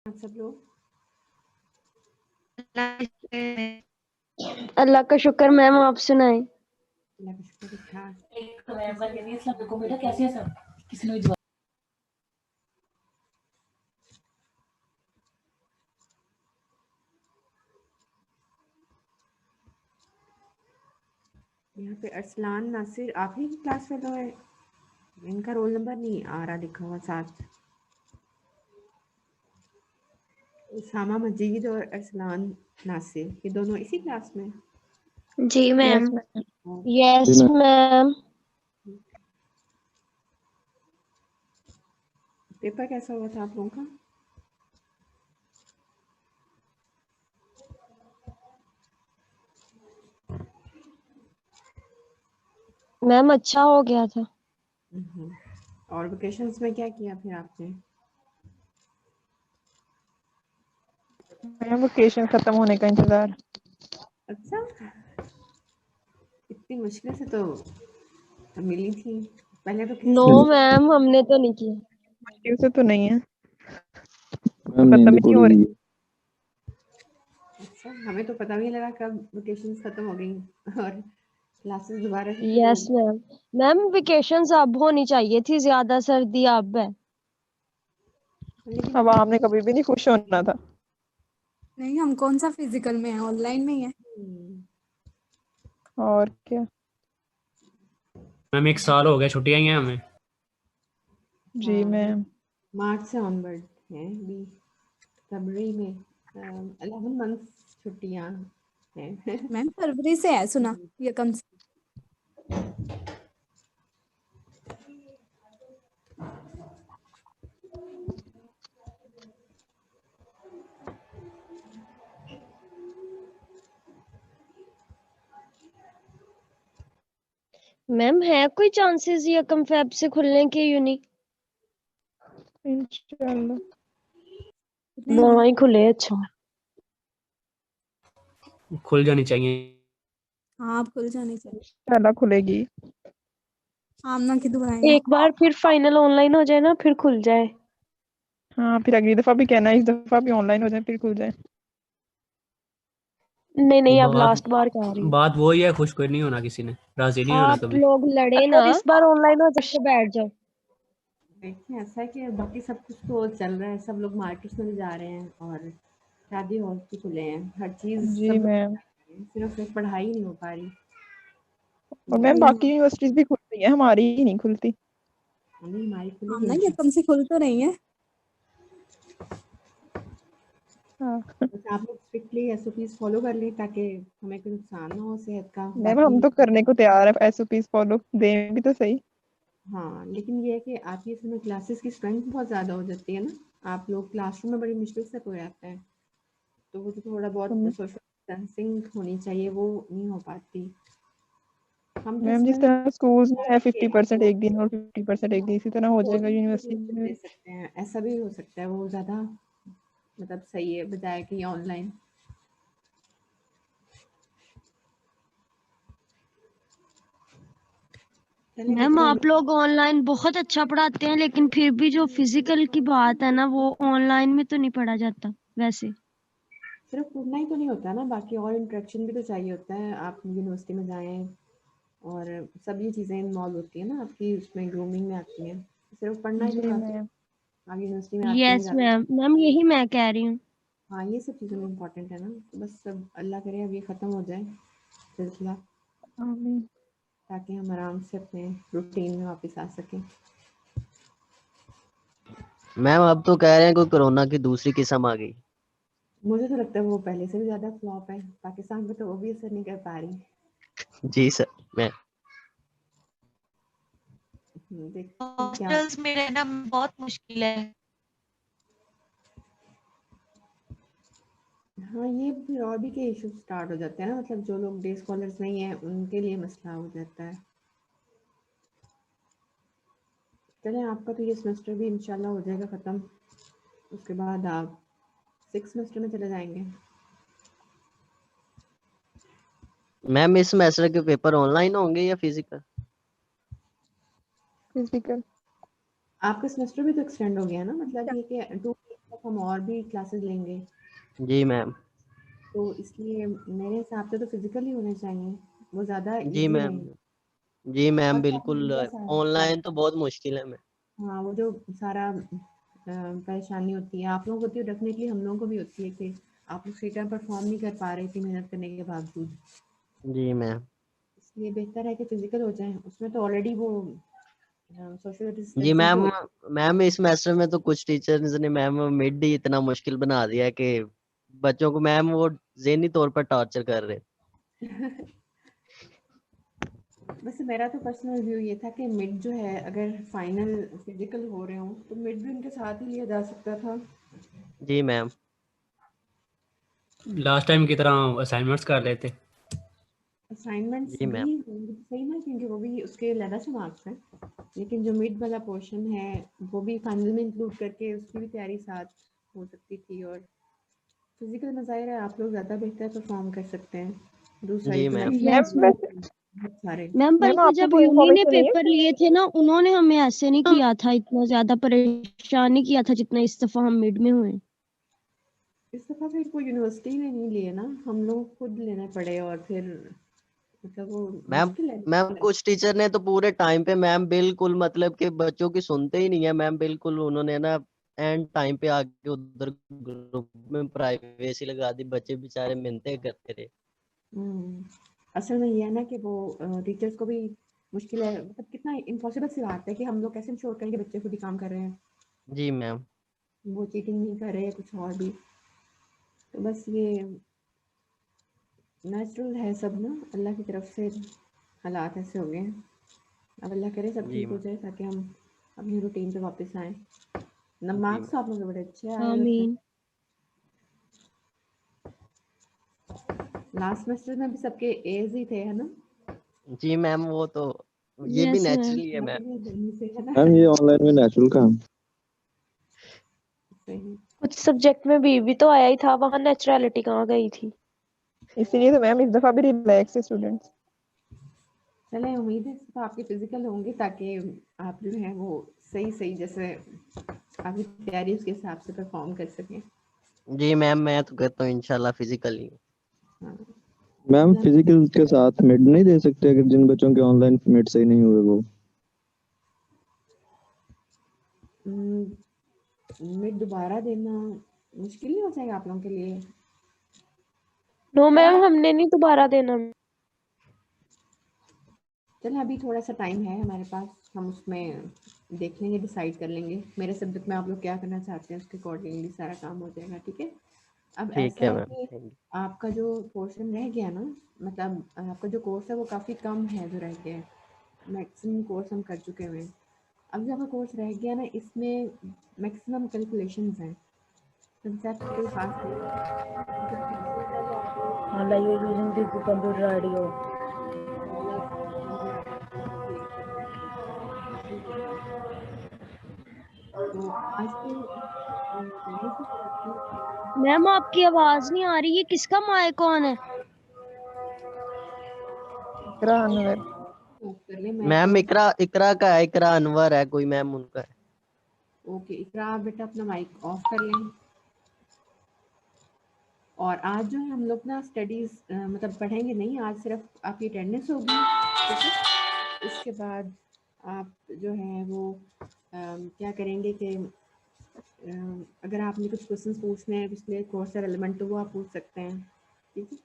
आप सब लोग? अल्लाह का शुक्र मैम, आप सुनाएं। अल्लाह का शुक्र ठीक-ठाक। एक मैम का कह रही है सब को बेटा कैसे है सब, किसी ने भी जवाब यहाँ पे अरसलान नासिर आप ही की क्लास फेलो है। इनका रोल नंबर नहीं आ रहा लिखा हुआ साथ। उसामा मजीद और अरसलान नासिर ये दोनों इसी क्लास में? जी मैम। Yes ma'am. और यस मैम। पेपर कैसा हुआ था आप लोगों का? मैम अच्छा हो गया था। और वेकेशंस में क्या किया फिर आपने? मैम वेकेशन खत्म होने का इंतजार। अच्छा, इतनी मुश्किल से तो मिली थी। पहले तो नो किसी मैम, हमने तो नहीं किया। मुश्किल से तो नहीं है, मैम खत्म नींद ही नहीं पूरी हो रही। हुई है। अच्छा, हमें तो पता भी नहीं लगा कब वेकेशंस खत्म हो गई और क्लासेस दोबारा से शुरू हो यस मैम। मैम वेकेशंस अब होनी चाहिए थी, ज्यादा सर्दी अब है। गई। लेकिन अब अभी हमने कभी भी नहीं खुश होना था। नहीं, हम कौन सा फिजिकल में है, ऑनलाइन में ही है। और क्या। मैम 1 साल हो गया, छुट्टियां ही हैं हमें। जी मैम। मार्च से ऑनवर्ड है अभी। फरवरी में 11 मंथ्स छुट्टियां हैं। मैम फरवरी से है, सुना ये कम से। मैम है कोई चांसेस ये कम फेब से खुलने के यूनी? इंशाल्लाह। ना ही खुले। अच्छा खुल जानी चाहिए। हाँ, आप खुल जानी चाहिए। इंशाल्लाह खुलेगी। आमना की दुआएं। एक बार फिर फाइनल ऑनलाइन हो जाए ना, फिर खुल जाए। हाँ फिर अगली दफा भी कहना है, इस दफा भी ऑनलाइन हो जाए फिर खुल जाए। नहीं नहीं, अब बात लास्ट बार कह रही हूँ। बात वो ही है, खुश कोई नहीं होना, किसी ने राजी नहीं होना आप कभी। लोग लड़े ना, इस बार ऑनलाइन हो जाए बैठ जाओ। देखिए ऐसा है कि बाकी सब कुछ तो चल रहा है, सब लोग मार्केट्स में भी जा रहे हैं और शादी हॉल भी खुले हैं, हर चीज़ जी सब लोग मैम। कर रहे हैं, सिर्फ एक पढ़ाई ही नहीं हो पा रही। और मैम बाकी यूनिवर्सिटीज भी खुल रही है, हमारी ही नहीं खुलती। नहीं हमारी खुलेगी आमना ये इंशाल्लाह। कम से खुल तो रही है। हाँ बस आप लोग स्ट्रिक्टली एसओपीज फॉलो कर लें ताकि हमें कोई नुकसान ना हो सेहत का। मैम बाकी हम तो करने को तैयार है, एसओपीज फॉलो दें भी तो सही। हाँ, लेकिन ये है कि आपकी इसमें क्लासेस की स्ट्रेंथ बहुत ज़्यादा हो जाती है ना, आप लोग क्लासरूम में बड़ी मुश्किल से कोई आता है, तो वो तो थोड़ा बहुत तो सोशल डिस्टेंसिंग होनी चाहिए, वो नहीं हो पाती। हम तो मैम जिस इसमें तरह स्कूल्स में है के 50% एक दिन और 50% एक दिन, इसी तरह हो जाएगा यूनिवर्सिटी में दे भी। सकते हैं, ऐसा भी हो सकता है, वो ज़्यादा मतलब सही है बजाय कि ऑनलाइन। चलिए मैम बच्चों आप लोग ऑनलाइन बहुत अच्छा पढ़ाते हैं, लेकिन फिर भी जो फिजिकल की बात है ना, वो ऑनलाइन में तो नहीं पढ़ा जाता वैसे। सिर्फ पढ़ना ही तो नहीं होता ना, बाकी और इंटरेक्शन भी तो चाहिए होता है। आप यूनिवर्सिटी में जाएं और सब ये चीज़ें इन्वॉल्व होती है ना आपकी, उसमें ग्रूमिंग में आती हैं। सिर्फ पढ़ना ही तो जी काफ़ी, मैम। आप यूनिवर्सिटी में आते हैं यस जाते मैम, मैम यही मैं कह रही हूँ। हैं। हाँ ये सब चीज़ें इम्पोर्टेंट है ना, तो बस सब अल्लाह करे अब ये ख़त्म हो जाए सिलसिला, आमीन। ताकि हम आराम से अपने रूटीन में वापस आ सकें। मैम अब तो कह रहे हैं कोई कोरोना की दूसरी किस्म आ गई। मुझे तो लगता है वो पहले से भी ज़्यादा फ्लॉप है, पाकिस्तान में तो वो भी असर नहीं कर पा रही। जी सर। मैं देखते हैं क्या। हॉस्टल्स में रहना बहुत मुश्किल है। हाँ ये फिर और भी के इश्यूज स्टार्ट हो जाते हैं ना, मतलब जो लोग डे स्कॉलर्स नहीं हैं उनके लिए मसला हो जाता है। चलें आपका तो ये सेमेस्टर भी इंशाल्लाह हो जाएगा ख़त्म, उसके बाद आप 6 सेमेस्टर में चले जाएंगे। मैम इस सेमेस्टर के पेपर ऑनलाइन होंगे या फिजिकल? फिजिकल। आपका सेमेस्टर भी तो एक्सटेंड हो गया ना, मतलब ये कि 2 तक हम और भी क्लासेस लेंगे, जी मैम। तो इसलिए मेरे हिसाब से तो फिजिकल ही होने चाहिए, वो ज़्यादा जी इजी मैम। रहेंगे। जी और मैम क्या बिल्कुल। मीडिया सारा ऑनलाइन तो बहुत मुश्किल है मैम। हाँ, वो जो सारा परेशानी होती है आप लोगों को होती है, डेफिनेटली हम लोगों को भी होती है कि आप लोग सही टाइम परफॉर्म नहीं कर पा रहे थे मेहनत करने के बावजूद। जी मैम। इसलिए बेहतर है कि फिजिकल हो जाए, उसमें तो ऑलरेडी वो सोशल जी डिस्टेंसिंग मैम। तो मैम इस सेमेस्टर में तो कुछ टीचर्स ने मैम मिड ही इतना मुश्किल बना दिया है कि बच्चों को मैम वो ज़हनी तौर पर टॉर्चर कर रहे। वैसे मेरा तो पर्सनल व्यू ये था कि मिड जो है अगर फाइनल फिजिकल हो रहे हों तो मिड भी उनके साथ ही लिया जा सकता था। जी मैम। लास्ट टाइम की तरह असाइनमेंट्स कर लेते। असाइनमेंट्स जी भी मैम। होंगे तो सही ना, क्योंकि वो भी उसके ज़्यादा से मार्क्स हैं, लेकिन जो मिड वाला पोर्शन है वो भी फाइनल में इंक्लूड करके उसकी भी तैयारी साथ हो सकती थी। और फिजिकल में ज़ाहिर है आप लोग ज़्यादा बेहतर परफॉर्म कर सकते हैं, दूसरा जी एक मैम। मैम यस इलेक्शन वैसे बहुत सारे। मैम, मैम बल्कि आपको जब कोई यूनी ने इन्फॉर्मेशन नहीं पेपर है? लिए थे ना, उन्होंने हमें ऐसे नहीं किया था, इतना ज्यादा परेशान नहीं किया था जितना इस दफा हम मिड में हुए। इस दफ़ा फिर कोई यूनिवर्सिटी ने नहीं लिए ना, हम लोग खुद लेने पड़े और फिर मतलब वो मैम मुश्किल है। मैम कुछ टीचर ने तो पूरे टाइम पे मैम बिल्कुल मतलब कि बच्चों की सुनते ही नहीं है मैम बिल्कुल। उन्होंने ना एंड टाइम पे आके उधर ग्रुप में प्राइवेसी लगा दी, बच्चे बेचारे मिन्नतें करते रहे। असल में ये है ना कि वो टीचर्स को भी मुश्किल है, मतलब कितना इम्पॉसिबल सी बात है कि हम लोग कैसे इंश्योर करें कि बच्चे खुद ही काम कर रहे हैं, जी मैम। वो चीटिंग नहीं कर रहे हैं कुछ और भी। तो बस ये नेचुरल है सब ना, अल्लाह की तरफ से हालात ऐसे हो गए हैं। अब अल्लाह करे सब जी ठीक हो मैम। जाए ताकि हम अपनी रूटीन पे वापस आएँ। जी मार्क्स मैम। तो आप लोगों के बड़े अच्छे आए वैसे। आमीन। लास्ट सेमेस्टर में भी सबके एज ही थे, है ना? जी मैम वो तो ये भी यस मैम। नेचुरली है मैम। मतलब ये जल्दी से है ना। मैम ये ऑनलाइन में नेचुरल काम। सही। कुछ सब्जेक्ट में भी तो आया ही था, वहां नेचुरलिटी कहाँ गई थी। इसीलिए तो मैम इस दफा भी रिलैक्स है स्टूडेंट्स। चलें, उम्मीद है तो आपके फिजिकल होंगे ताकि आप जो है वो सही सही जैसे आपकी तैयारी उसके हिसाब से परफॉर्म कर सकें। जी मैम मैं तो कहता हूँ इंशाल्लाह फिजिकली। हाँ, मैम अल्लाह फिजिकल के साथ मिड नहीं दे सकते अगर जिन बच्चों के ऑनलाइन मिड सही नहीं हुए वो? मिड दोबारा देना मुश्किल नहीं हो जाएगा आप लोगों के लिए? नो मैम, हमने नहीं दोबारा देना। चलें, अभी थोड़ा सा टाइम है हमारे पास, हम उसमें देख लेंगे, डिसाइड कर लेंगे मेरे सब्जेक्ट में आप लोग क्या करना चाहते हैं, उसके अकॉर्डिंगली सारा काम हो जाएगा। ठीक है। अब ठीक ऐसा है है मैम। कि थैंक यू। आपका जो पोर्शन रह गया ना, मतलब आपका जो कोर्स है वो काफ़ी कम है जो रह गया है, मैक्सिमम कोर्स हम कर चुके हुए हैं। अब जो आपका कोर्स रह गया ना, इसमें मैक्सिमम कैलकुलेशंस हैं, कंसेप्ट कोई खास नहीं है, क्योंकि बेसिक का जो आपको Like you're using the computer radio. मतलब हमने आपको देख सकते हैं बेसिक होता है। तो आज के पहले से करती मैम आपकी आवाज नहीं आ रही है, किसका माइक ऑन है? इकरा अनवर। बात कर लें, मैं मैम तो इकरा इकरा का है, इकरा अनवर है कोई मैम उनका है। ओके। इकरा आप बेटा अपना माइक ऑफ कर लें। और आज जो है हम लोग ना स्टडीज़ मतलब पढ़ेंगे नहीं, आज सिर्फ आपकी अटेंडेंस होगी। ठीक है। इसके बाद आप जो है वो क्या करेंगे कि अगर आपने कुछ क्वेश्चंस पूछने हैं पिछले कोर्स से रेलेवेंट तो वो आप पूछ सकते हैं। ठीक है।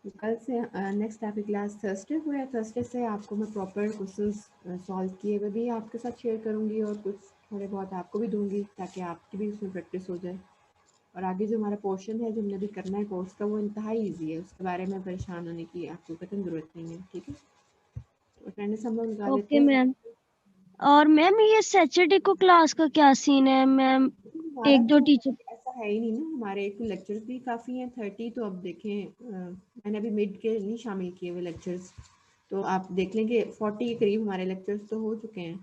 तो कल से नेक्स्ट आपकी क्लास थर्सडे को है, थर्सडे से आपको मैं प्रॉपर क्वेश्चंस सॉल्व किए हुए भी आपके साथ शेयर करूँगी और कुछ थोड़े बहुत आपको भी दूँगी ताकि आपकी भी उसमें प्रैक्टिस हो जाए। और आगे जो हमारा पोर्शन है जो हमने अभी करना है कोर्स का, वो इंतहाई ईजी है, उसके बारे में परेशान होने की आपको कतई ज़रूरत नहीं है। ठीक है। तो अटेंडेंस हम लोग निकाल लेते ओके हैं। मैम। और मैम ये सैटरडे को क्लास का क्या सीन है मैम? हमारा एक दो तो टीचर। ऐसा है ही नहीं ना, हमारे एक तो लेक्चर्स भी काफ़ी हैं 30। तो अब देखें मैंने अभी मिड के नहीं शामिल किए हुए लेक्चर्स, तो आप देख लें कि 40 के करीब हमारे लेक्चर्स तो हो चुके हैं।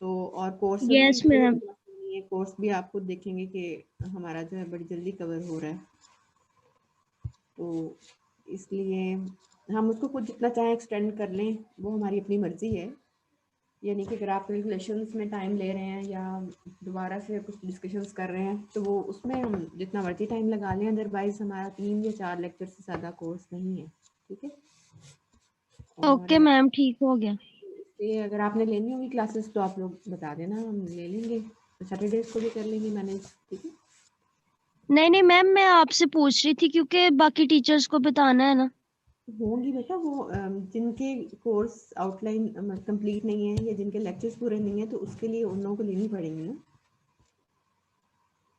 तो और कोर्स में भी यस कोई मैम। नहीं है, कोर्स भी आप खुद देखेंगे कि हमारा जो है बड़ी जल्दी कवर हो रहा है। तो इसलिए हम उसको कुछ जितना चाहें एक्सटेंड कर लें, वो हमारी अपनी मर्ज़ी है। यानी कि अगर आप कैलकुलेशंस में टाइम ले रहे हैं या दोबारा से कुछ डिस्कशंस कर रहे हैं तो वो उसमें हम जितना मर्जी टाइम लगा लें, अदरवाइज हमारा 3 या 4 लेक्चर से ज़्यादा कोर्स नहीं है, ठीक है। ओके और मैम, ठीक हो गया। ये अगर आपने लेनी होगी क्लासेस तो आप लोग बता देना, हम ले लेंगे, सैटरडेज को भी कर लेंगे मैनेज, ठीक है। नहीं नहीं मैम, मैं आपसे पूछ रही थी क्योंकि बाकी टीचर्स को बताना है ना। होंगी बेटा वो जिनके कोर्स आउटलाइन कंप्लीट नहीं है या जिनके लेक्चर्स पूरे नहीं है तो उसके लिए उन लोगों को लेनी पड़ेंगी ना।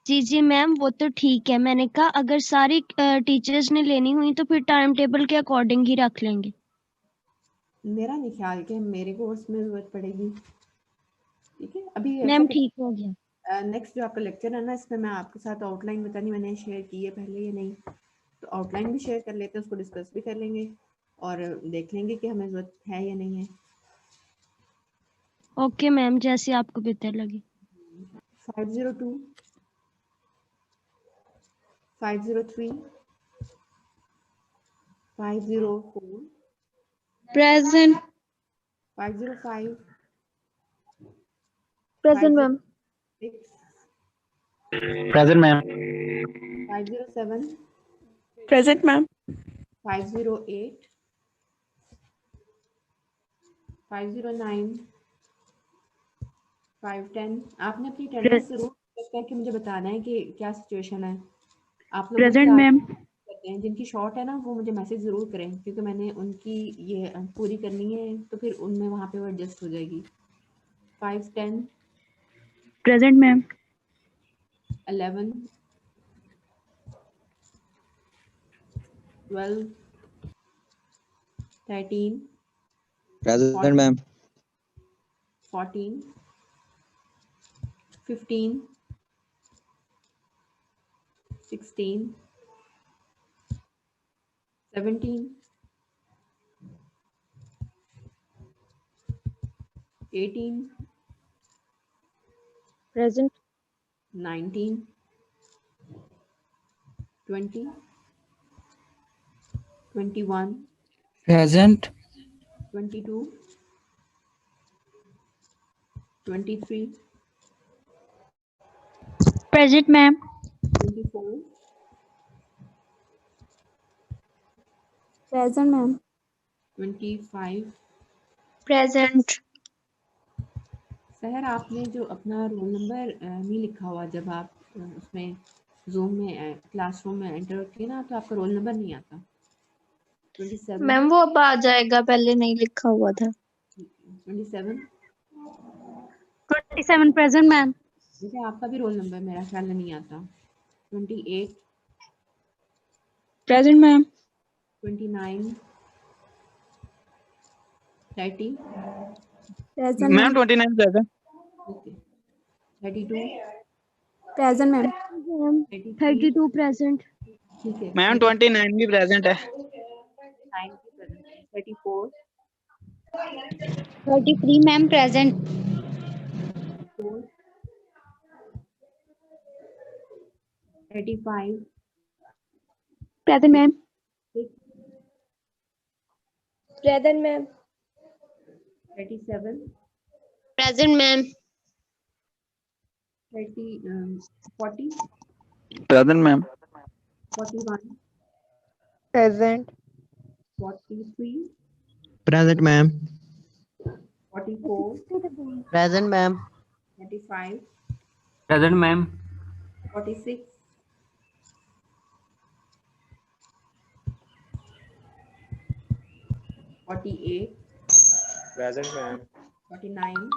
जी जी मैम, वो तो ठीक है। मैंने कहा अगर सारी टीचर्स ने लेनी हुई तो फिर टाइम टेबल के अकॉर्डिंग ही रख लेंगे। मेरा नहीं ख्याल कि मेरे कोर्स में ज़रूरत पड़ेगी, ठीक है। अभी मैम ठीक हो गया। नेक्स्ट जो आपका लेक्चर है ना, इसमें मैं आपके साथ आउटलाइन पता नहीं मैंने शेयर की है पहले या नहीं, तो आउटलाइन भी शेयर कर लेते हैं, उसको डिस्कस भी कर लेंगे और देख लेंगे कि हमें ज़रूरत है या नहीं है। ओके मैम, जैसे आपको बेहतर लगे। 502 503 504 present 505 present ma'am 506 present ma'am. 507 present ma'am 508 509 510। आपने अपनी अटेंडेंस जरूर चेक करके मुझे बताना है कि क्या सिचुएशन है। आप लोग प्रेजेंट मैम करते हैं जिनकी शॉर्ट है ना वो मुझे मैसेज ज़रूर करें, क्योंकि मैंने उनकी ये पूरी करनी है तो फिर उनमें वहाँ पे वो एडजस्ट हो जाएगी। 5 10 present ma'am 11 12 13 present ma'am 14 15 16 17 18 present 19 20 21 present 22 23 present ma'am 24 present ma'am 25। Present सहर, आपने जो अपना रोल नंबर नहीं लिखा हुआ, जब आप उसमें जूम में क्लासरूम में एंटर किए ना तो आपका रोल नंबर नहीं आता। 27 मैम वो अब आ जाएगा, पहले नहीं लिखा हुआ था। 27 27 प्रेजेंट मैम देखिए आपका भी रोल नंबर मेरा ख्याल में नहीं आता। 28 present ma'am 29 30 present ma'am ma'am 29 present. Okay 32 present ma'am 33 32 present. ठीक है। मैम 29 भी प्रेजेंट है। 34 33 ma'am present 4 35 present ma'am 6 present ma'am 37 present ma'am 40 present ma'am 41 present 43 present ma'am 44 present ma'am 45 present ma'am 46 48 present ma'am 49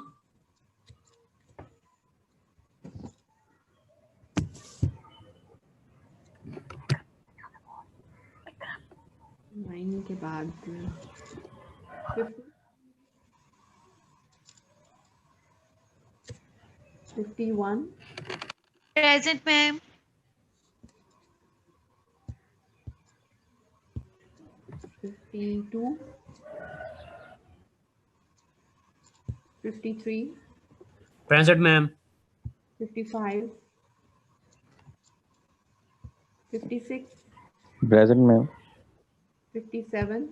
9 के बाद 50 51 present ma'am 52 53 present ma'am 55 56 present ma'am 57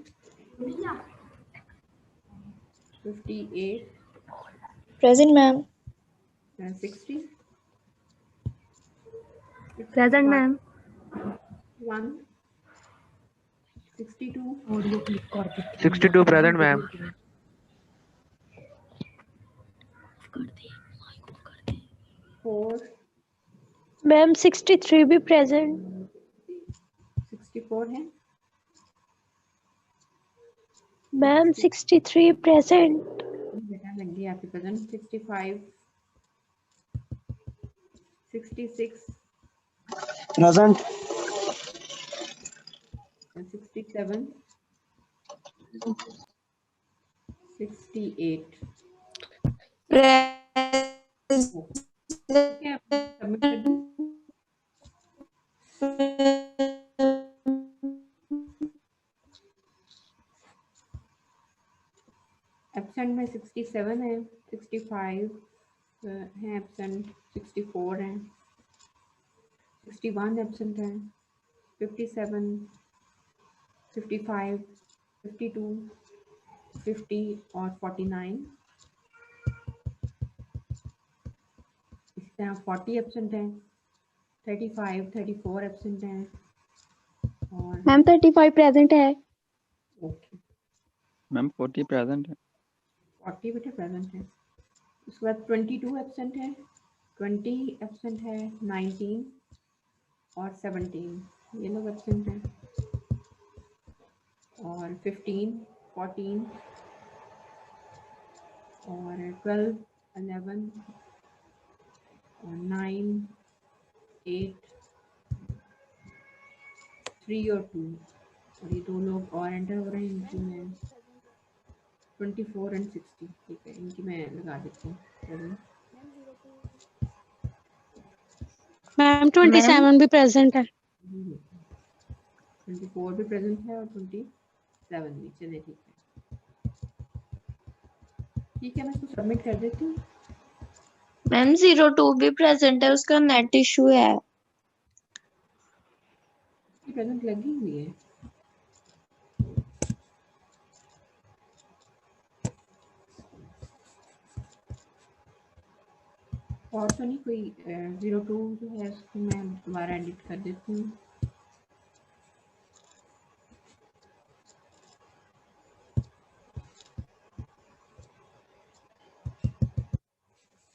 58 Present, ma'am. 60. Present, ma'am. 1. 62. Audio click करके 62 present, ma'am. 4. Ma'am, 63 भी present. 64 है. Ma'am, 63 present. बेटा लग गई आपकी present. 65. 66. Present. 67. 68. ठीक है, सबमिट कर दूं. एब्सेंट में 67 है, 65 है एब्सेंट, 64 है, 61 एब्सेंट है, 57, 55, 52, 50 और 49. इस तरह 40 एब्सेंट है, 35, 34 एब्सेंट है और मैम 35 प्रेजेंट है. ओके Ma'am, 40 present है. 40 बेटा प्रेजेंट है. उसके बाद 22 एब्सेंट है, 20 एब्सेंट है, 19 और 17 ये लोग एब्सेंट हैं और 15, 14 और 12, 11 और 9, 8, 3 और 2 और ये 2 लोग और एंटर हो रहे हैं. इनकी मैं 24 एंड 60 ठीक है, इनकी मैं लगा देती हूँ. चलिए मैम 27 भी प्रेजेंट है. 24 भी प्रेजेंट है और 27 भी. चलिए ठीक है, ठीक है मैं इसको सबमिट कर देती हूँ. मैम 02 भी प्रेजेंट है, उसका नेट इशू है. प्रेजेंट लगी हुई है. और तो नहीं कोई 02 जो है उसको मैं दोबारा एडिट कर देती हूँ.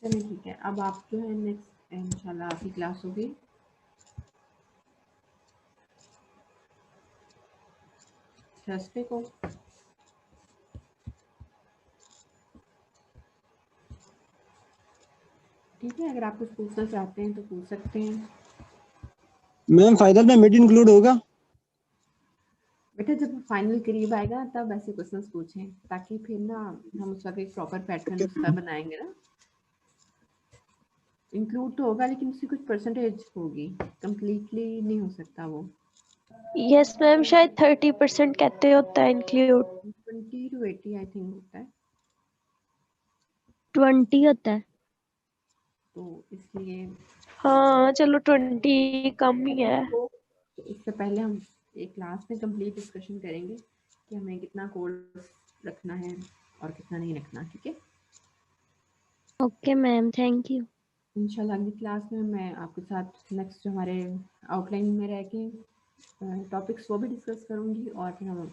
चलिए ठीक है, अब आप जो है नेक्स्ट इंशाल्लाह आपकी क्लास होगी. थर्सडे को. ठीक है, अगर आप कुछ पूछना चाहते हैं तो पूछ सकते हैं. मैम फाइनल में मिड इंक्लूड होगा? बेटा जब फाइनल करीब आएगा तब ऐसे क्वेश्चंस पूछें ताकि फिर ना हम उसका एक प्रॉपर पैटर्न उसका बनाएंगे ना. इंक्लूड तो होगा लेकिन उसकी कुछ परसेंटेज होगी, कंप्लीटली नहीं हो सकता वो. यस मैम, शायद 30% कहते होता है इंक्लूड. 20 to 80 आई थिंक होता है. 20 होता है. तो इसलिए हाँ चलो 20 कम ही है. तो इससे पहले हम एक क्लास में कंप्लीट डिस्कशन करेंगे कि हमें कितना कोर्स रखना है और कितना नहीं रखना. ठीक है, ओके मैम, थैंक यू. इंशाल्लाह अगली क्लास में मैं आपके साथ नेक्स्ट जो हमारे आउटलाइन में रह के टॉपिक्स वो भी डिस्कस करूँगी और फिर हम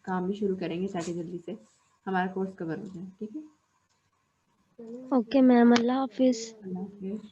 काम भी शुरू करेंगे ताकि जल्दी से हमारा कोर्स कवर हो जाए. ठीक है, ओके मैम, अल्लाह हाफिज. अल्लाह हाफिज़.